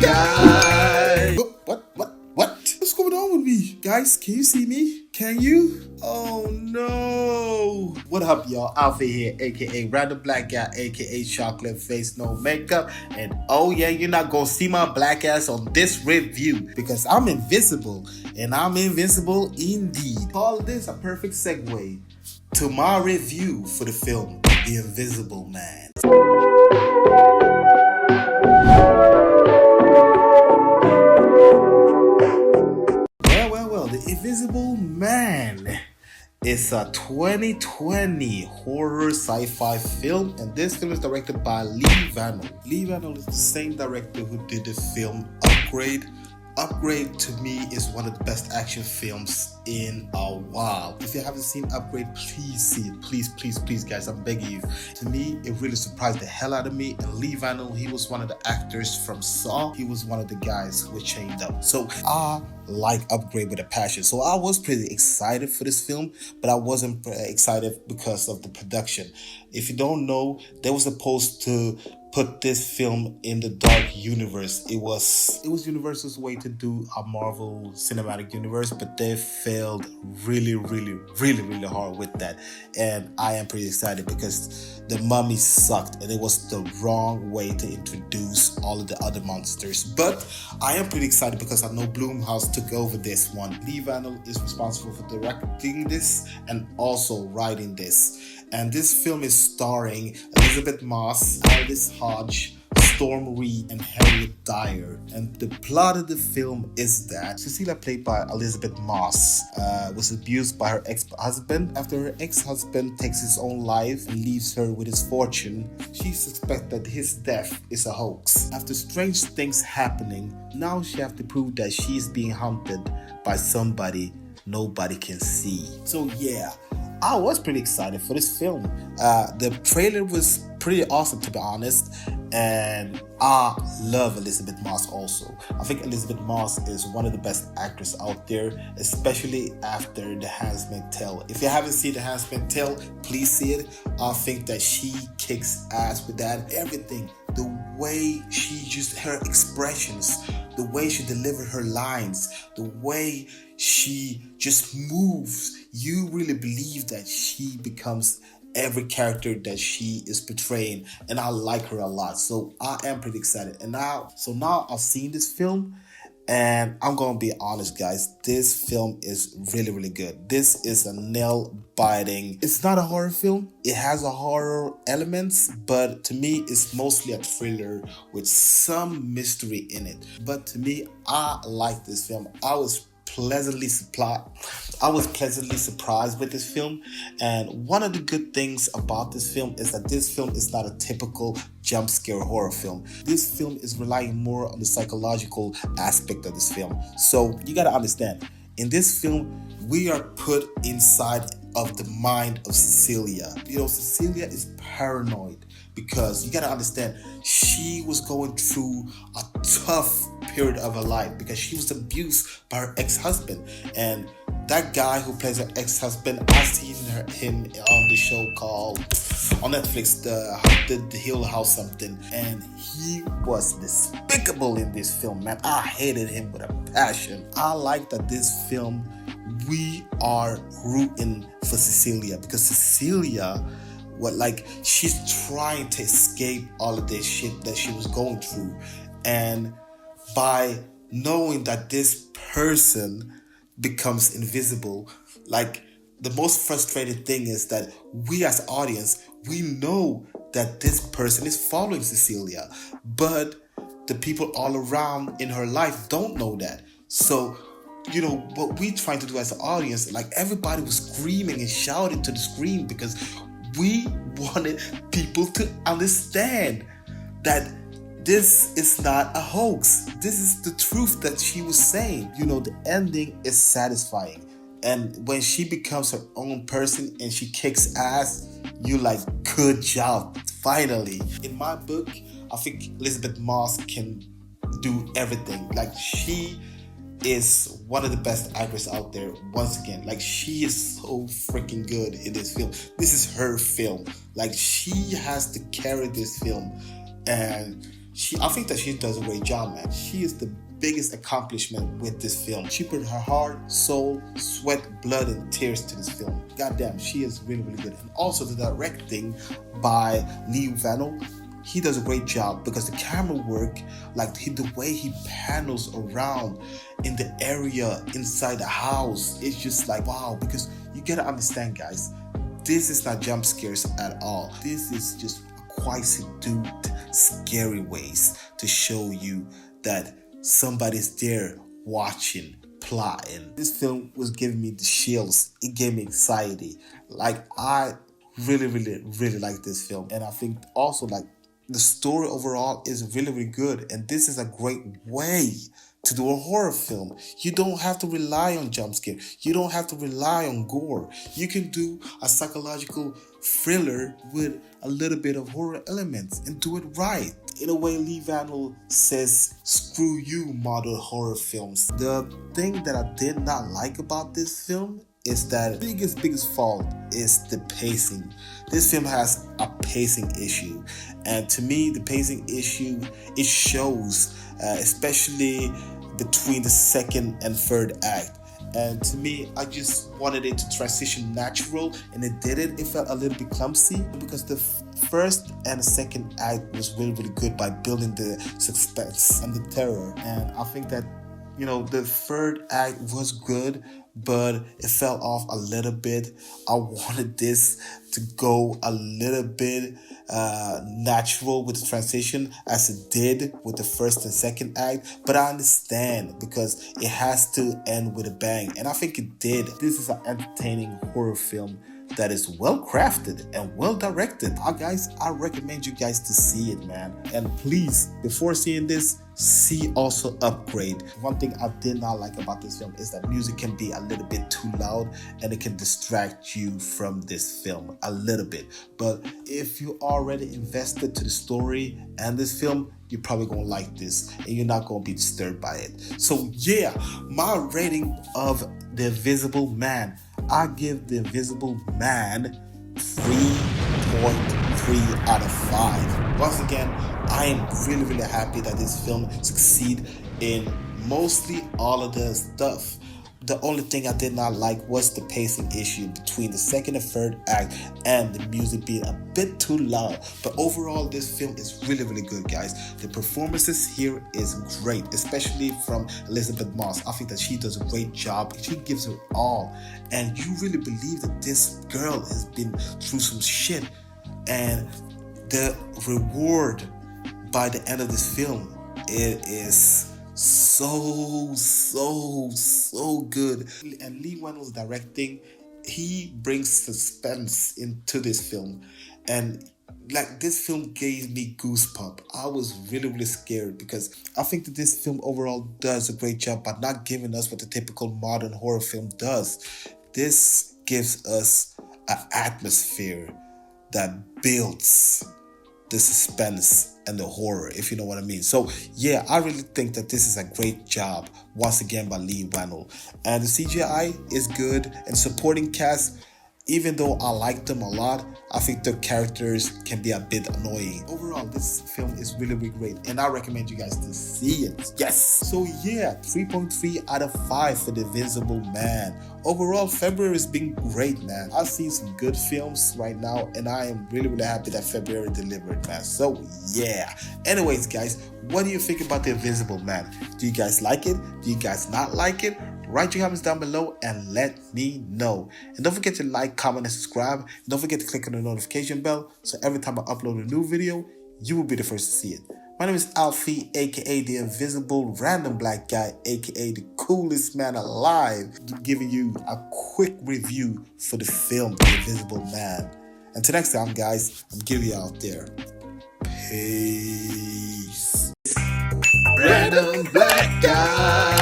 guys. What? What's going on with me? Guys, can you see me? Can you? Oh no. What up, y'all? Alpha here, aka Random Black Guy, aka Chocolate Face No Makeup. And oh yeah, you're not gonna see my black ass on this review because I'm invisible. And I'm invincible indeed. Call this a perfect segue to my review for the film The Invisible Man. Well, The Invisible Man is a 2020 horror sci-fi film, and this film is directed by Leigh Whannell. Leigh Whannell is the same director who did the film Upgrade. Upgrade to me is one of the best action films in a while. If you haven't seen Upgrade, please see it. Please, guys, I'm begging you. To me, it really surprised the hell out of me. And Leigh Whannell, he was one of the actors from Saw. He was one of the guys who were chained up. So I like Upgrade with a passion. So I was pretty excited for this film, but I wasn't excited because of the production. If you don't know, they were supposed to put this film in the dark universe. It was Universal's way to do a Marvel cinematic universe, but they failed really hard with that. And I am pretty excited because The Mummy sucked and it was the wrong way to introduce all of the other monsters. But I am pretty excited because I know Blumhouse took over this one. Leigh Whannell is responsible for directing this and also writing this. And this film is starring Elisabeth Moss, Aldis, Hodge, Storm Reed, and Harriet Dyer. And the plot of the film is that Cecilia, played by Elisabeth Moss, was abused by her ex-husband. After her ex-husband takes his own life and leaves her with his fortune, she suspects that his death is a hoax. After strange things happening, now she has to prove that she is being hunted by somebody nobody can see. So yeah, I was pretty excited for this film. The trailer was pretty awesome, to be honest, and I love Elisabeth Moss also. I think Elisabeth Moss is one of the best actors out there, especially after The Handmaid's Tale. If you haven't seen The Handmaid's Tale, please see it. I think that she kicks ass with that. Everything, the way she just, her expressions, the way she delivered her lines, the way she just moves, you really believe that she becomes every character that she is portraying, and I like her a lot. So I am pretty excited. And now I've seen this film, and I'm gonna be honest, guys, this film is really good. This is a nail-biting. It's not a horror film. It has a horror elements, but to me, it's mostly a thriller with some mystery in it. But to me, I like this film. I was pleasantly surprised with this film. And one of the good things about this film is that this film is not a typical jump scare horror film. This film is relying more on the psychological aspect of this film. So you gotta understand, in this film, we are put inside of the mind of Cecilia. You know, Cecilia is paranoid because you gotta understand, she was going through a tough period of her life because she was abused by her ex-husband. And that guy who plays her ex-husband, I've seen him on the show called, on Netflix, the Hill House something, and he was despicable in this film, man. I hated him with a passion. I like that this film, we are rooting for Cecilia because Cecilia, she's trying to escape all of this shit that she was going through. And by knowing that this person becomes invisible, like, the most frustrating thing is that we as audience, we know that this person is following Cecilia, but the people all around in her life don't know that. So, you know, what we trying to do as an audience, like, everybody was screaming and shouting to the screen because we wanted people to understand that this is not a hoax. This is the truth that she was saying. You know, the ending is satisfying. And when she becomes her own person and she kicks ass, you like, good job, finally. In my book, I think Elisabeth Moss can do everything. Like, she is one of the best actors out there. Once again, like, she is so freaking good in this film. This is her film. Like, she has to carry this film, and I think that she does a great job, man. She is the biggest accomplishment with this film. She put her heart, soul, sweat, blood, and tears to this film. Goddamn, she is really, really good. And also the directing by Leigh Whannell. He does a great job because the camera work, like the way he panels around in the area inside the house, it's just like wow. Because you gotta understand, guys, this is not jump scares at all. This is just quite subdued, scary ways to show you that somebody's there watching, plotting. This film was giving me the chills. It gave me anxiety. Like I really, really, really like this film, and I think also like the story overall is really, really good. And this is a great way to do a horror film. You don't have to rely on jump scare. You don't have to rely on gore. You can do a psychological thriller with a little bit of horror elements and do it right. In a way, Leigh Whannell says, screw you, model horror films. The thing that I did not like about this film is that biggest fault is the pacing. This film has a pacing issue, and to me the pacing issue, it shows especially between the second and third act. And to me, I just wanted it to transition natural, and it didn't. It felt a little bit clumsy because the first and the second act was really, really good by building the suspense and the terror. And I think that, you know, the third act was good, but it fell off a little bit. I wanted this to go a little bit natural with the transition as it did with the first and second act, but I understand because it has to end with a bang, and I think it did. This is an entertaining horror film that is well crafted and well directed. Guys, I recommend you guys to see it, man. And please, before seeing this, see also Upgrade. One thing I did not like about this film is that music can be a little bit too loud and it can distract you from this film a little bit. But if you already invested to the story and this film, you're probably gonna like this and you're not gonna be disturbed by it. So yeah, my rating of The Invisible Man, I give The Invisible Man 3.3 out of 5. Once again, I am really, really happy that this film succeeded in mostly all of the stuff. The only thing I did not like was the pacing issue between the second and third act and the music being a bit too loud. But overall, this film is really, really good, guys. The performances here is great, especially from Elisabeth Moss. I think that she does a great job. She gives her all. And you really believe that this girl has been through some shit. And the reward by the end of this film, it is so good. And Leigh Whannell's directing, he brings suspense into this film, and like this film gave me goosebumps. I was really, really scared because I think that this film overall does a great job by not giving us what the typical modern horror film does. This gives us an atmosphere that builds the suspense and the horror, if you know what I mean. So yeah, I really think that this is a great job once again by Leigh Whannell, and the CGI is good, and supporting cast, even though I like them a lot, I think the characters can be a bit annoying. Overall, this film is really, really great, and I recommend you guys to see it. Yes! So yeah, 3.3 out of 5 for The Invisible Man. Overall, February has been great, man. I've seen some good films right now, and I am really, really happy that February delivered, man. So yeah. Anyways, guys, what do you think about The Invisible Man? Do you guys like it? Do you guys not like it? Write your comments down below and let me know. And don't forget to like, comment, and subscribe. And don't forget to click on the notification bell so every time I upload a new video, you will be the first to see it. My name is Alfie, aka the Invisible Random Black Guy, aka the coolest man alive, giving you a quick review for the film The Invisible Man. Until next time, guys, I'm giving you out there. Peace. Random Black Guy.